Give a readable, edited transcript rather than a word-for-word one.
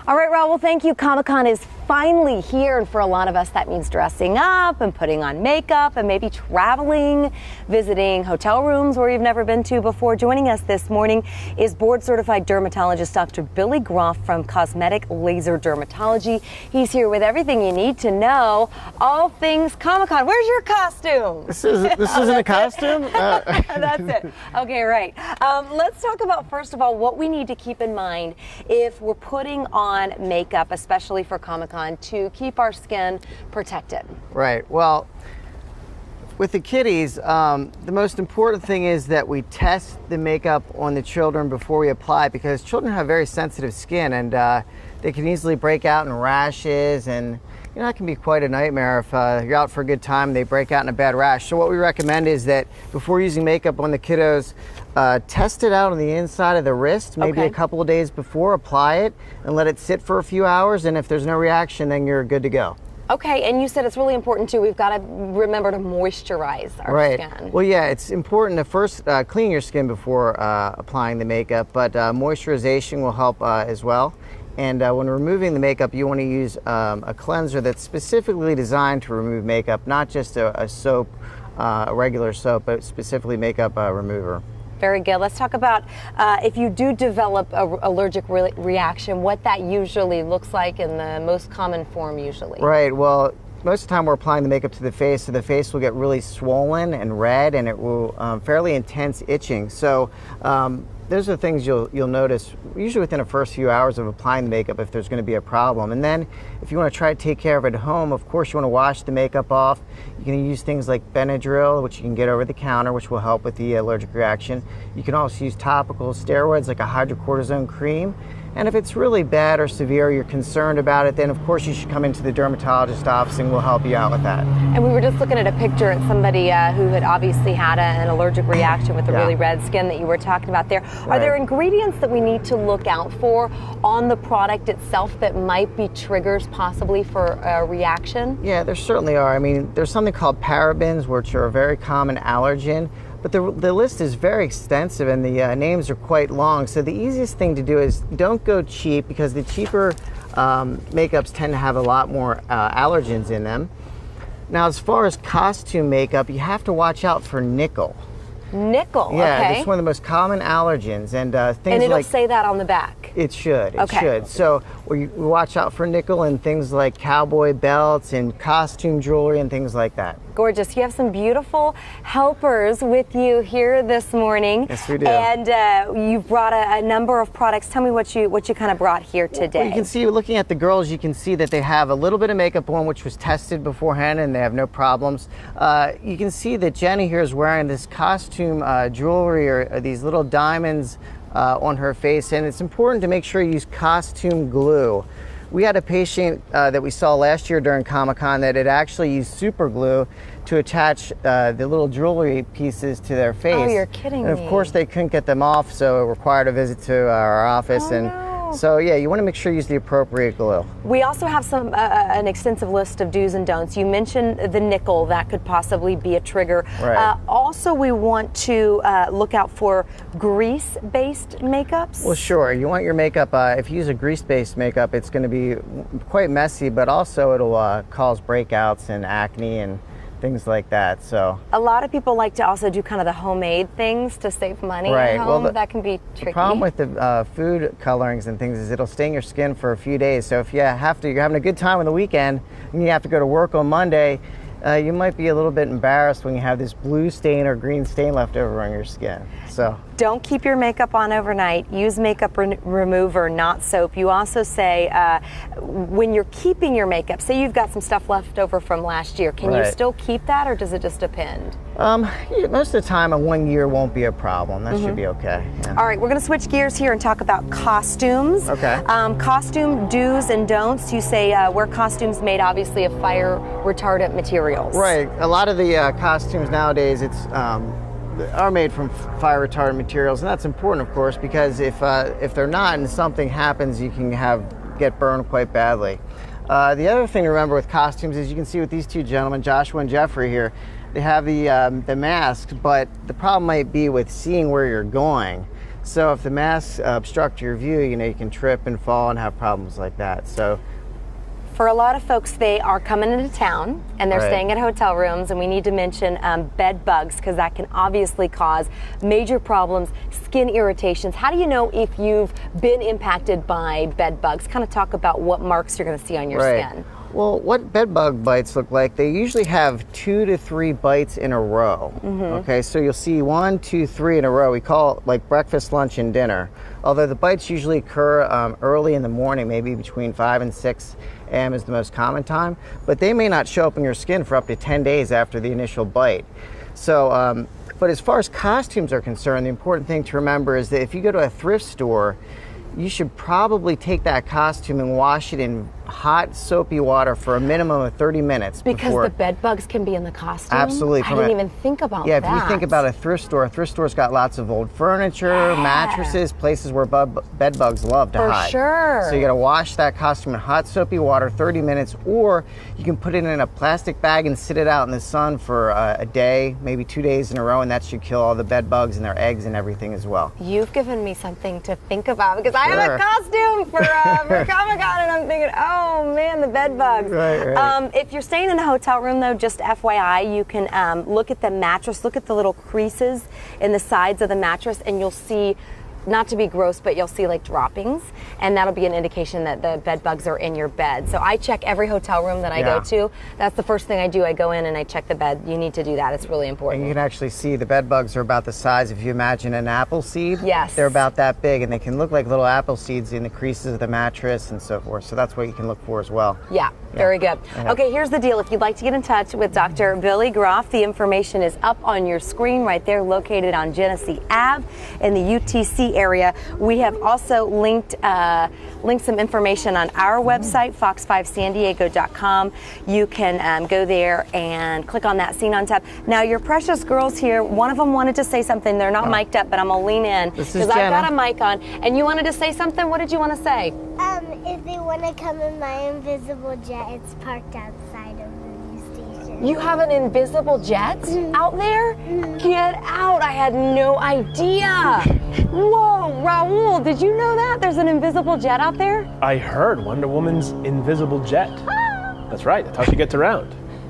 All right, Rob, well, thank you. Comic-Con is finally here, and for a lot of us, that means dressing up and putting on makeup and maybe traveling, visiting hotel rooms where you've never been to before. Joining us this morning is board-certified dermatologist Dr. Billy Groff from Cosmetic Laser Dermatology. He's here with everything you need to know, all things Comic-Con. Where's your costume? This isn't a costume? That's it. Okay, right. Let's talk about, first of all, what we need to keep in mind if we're putting on makeup, especially for Comic-Con, to keep our skin protected. Right. Well, with the kiddies, the most important thing is that we test the makeup on the children before we apply, because children have very sensitive skin, and they can easily break out in rashes, and that can be quite a nightmare if you're out for a good time and they break out in a bad rash. So what we recommend is that before using makeup on the kiddos, test it out on the inside of the wrist, maybe a couple of days before, apply it and let it sit for a few hours, and if there's no reaction, then you're good to go. Okay, and you said it's really important too, we've got to remember to moisturize our skin. Well, yeah, it's important to first clean your skin before applying the makeup, but moisturization will help as well. And when removing the makeup, you want to use a cleanser that's specifically designed to remove makeup, not just a soap, a regular soap, but specifically makeup remover. Very good. Let's talk about if you do develop an allergic reaction, what that usually looks like in the most common form usually. Right. Well, most of the time we're applying the makeup to the face, so the face will get really swollen and red, and it will fairly intense itching. So those are the things you'll notice usually within the first few hours of applying the makeup if there's going to be a problem. And then if you want to try to take care of it at home, of course you want to wash the makeup off. You can use things like Benadryl, which you can get over the counter, which will help with the allergic reaction. You can also use topical steroids like a hydrocortisone cream. And if it's really bad or severe, you're concerned about it, then of course you should come into the dermatologist office and we'll help you out with that. And we were just looking at a picture at somebody who had obviously had an allergic reaction with the really red skin that you were talking about there. Are there ingredients that we need to look out for on the product itself that might be triggers possibly for a reaction? Yeah, there certainly are. I mean, there's something called parabens, which are a very common allergen. But the list is very extensive, and the names are quite long. So the easiest thing to do is don't go cheap, because the cheaper makeups tend to have a lot more allergens in them. Now, as far as costume makeup, you have to watch out for nickel. Nickel, yeah, it's one of the most common allergens, and things and it'll like, say that on the back. It should. It should. So we watch out for nickel and things like cowboy belts and costume jewelry and things like that. Gorgeous. You have some beautiful helpers with you here this morning. Yes, we do. And you've brought a number of products. Tell me what you kind of brought here today. Well, you can see, looking at the girls, you can see that they have a little bit of makeup on, which was tested beforehand, and they have no problems. You can see that Jenny here is wearing this costume jewelry, or these little diamonds on her face, and it's important to make sure you use costume glue. We had a patient that we saw last year during Comic-Con that had actually used super glue to attach the little jewelry pieces to their face. Oh, you're kidding me. And of course they couldn't get them off, so it required a visit to our office. So yeah, you want to make sure you use the appropriate glue. We also have some an extensive list of do's and don'ts. You mentioned the nickel, that could possibly be a trigger. Right. Also, we want to look out for grease-based makeups. Well, sure. You want your makeup, if you use a grease-based makeup, it's going to be quite messy, but also it'll cause breakouts and acne and things like that. So a lot of people like to also do kind of the homemade things to save money at home. Well, that can be tricky. The problem with the food colorings and things is it'll stain your skin for a few days. So if you're having a good time on the weekend and you have to go to work on Monday, you might be a little bit embarrassed when you have this blue stain or green stain left over on your skin. So don't keep your makeup on overnight. Use makeup remover, not soap. You also say when you're keeping your makeup, say you've got some stuff left over from last year, can you still keep that, or does it just depend? Most of the time, 1 year won't be a problem. That should be okay. Yeah. All right, we're going to switch gears here and talk about costumes. Okay. Costume do's and don'ts. You say wear costumes made obviously of fire retardant materials. Right. A lot of the costumes nowadays, are made from fire retardant materials, and that's important, of course, because if they're not and something happens, you can get burned quite badly. The other thing to remember with costumes is you can see with these two gentlemen, Joshua and Jeffrey here, they have the masks, but the problem might be with seeing where you're going. So if the masks obstruct your view, you know, you can trip and fall and have problems like that. So for a lot of folks, they are coming into town and they're staying at hotel rooms, and we need to mention bed bugs, because that can obviously cause major problems, skin irritations. How do you know if you've been impacted by bed bugs? Kind of talk about what marks you're going to see on your skin. Well, what bed bug bites look like, they usually have 2 to 3 bites in a row. Okay, so you'll see 1, 2, 3 in a row. We call it like breakfast, lunch, and dinner. Although the bites usually occur early in the morning, maybe between 5 and 6 a.m. is the most common time, but they may not show up in your skin for up to 10 days after the initial bite. So, but as far as costumes are concerned, the important thing to remember is that if you go to a thrift store, you should probably take that costume and wash it in hot soapy water for a minimum of 30 minutes. Because the bed bugs can be in the costume? Absolutely. I didn't even think about that. Yeah, if you think about a thrift store's got lots of old furniture, mattresses, places where bed bugs love to hide. For sure. So you gotta wash that costume in hot soapy water 30 minutes, or you can put it in a plastic bag and sit it out in the sun for a day, maybe 2 days in a row, and that should kill all the bed bugs and their eggs and everything as well. You've given me something to think about, because I have a costume for ComicCon, and I'm thinking, oh man, the bed bugs. Right. If you're staying in a hotel room, though, just FYI, you can look at the mattress, look at the little creases in the sides of the mattress, and you'll see, not to be gross, but you'll see like droppings, and that'll be an indication that the bed bugs are in your bed. So I check every hotel room that I go to. That's the first thing I do. I go in and I check the bed. You need to do that. It's really important. And you can actually see the bed bugs are about the size, if you imagine an apple seed. Yes. They're about that big, and they can look like little apple seeds in the creases of the mattress and so forth. So that's what you can look for as well. Yeah, very good. Okay, here's the deal. If you'd like to get in touch with Dr. Billy Groff, the information is up on your screen right there, located on Genesee Ave in the UTC area. We have also linked some information on our website, fox5sandiego.com. You can go there and click on that Scene on Tap. Now, your precious girls here, one of them wanted to say something. They're not mic'd up, but I'm going to lean in because I've got a mic on. And you wanted to say something? What did you want to say? If they want to come in my invisible jet, it's parked outside of the news station. You have an invisible jet out there? Get out. I had no idea. Whoa, Raul, did you know that? There's an invisible jet out there? I heard Wonder Woman's invisible jet. That's right, that's how she gets around.